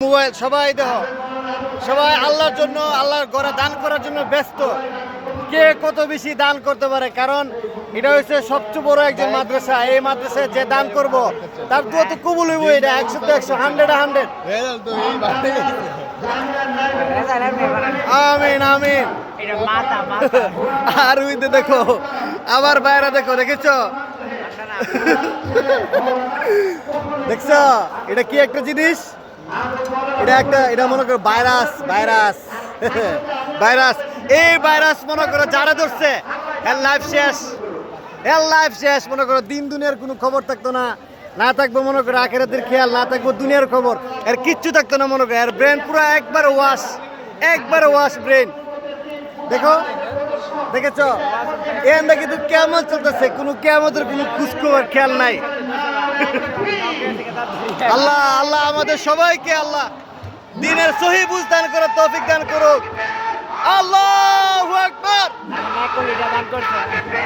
Mobile সবাই দেখো, সবাই আল্লাহর জন্য, আল্লাহর ঘরে দান করার জন্য ব্যস্ত। কে কত বেশি দান করতে পারে, কারণ এটা হচ্ছে সবচেয়ে বড় একজন মাদ্রাসা। এই মাদ্রাসায় যে দান করব তার তো কবুল হইব। এটা 100 তো 100, 100 আমিন আমিন। আর ওইতে দেখো আবার বাইরে দেখো, দেখেছো দেখছো এটা কি একটা জিনিস? এটা মনে করো ভাইরাস। ভাইরাস, এই ভাইরাস মনে করো যারা ধরছে এর লাইফ শেষ। মনে করো দিন দুনিয়ার কোনো খবর থাকতো না থাকবো মনে করো আখিরাতের খেয়াল, না থাকবো দুনিয়ার খবর, এর কিচ্ছু থাকতো না মনে করো। এর ব্রেন পুরো একবার ওয়াশ ব্রেন। দেখেছো এখানটা কিন্তু কেমন চলতেছে, কোনো কেমতের কোনো খোঁজখবর খেয়াল নাই। আল্লাহ আমাদের সবাইকে আল্লাহ দিনের সহি বুঝ দান করার তৌফিক দান করুক। আল্লাহু আকবার।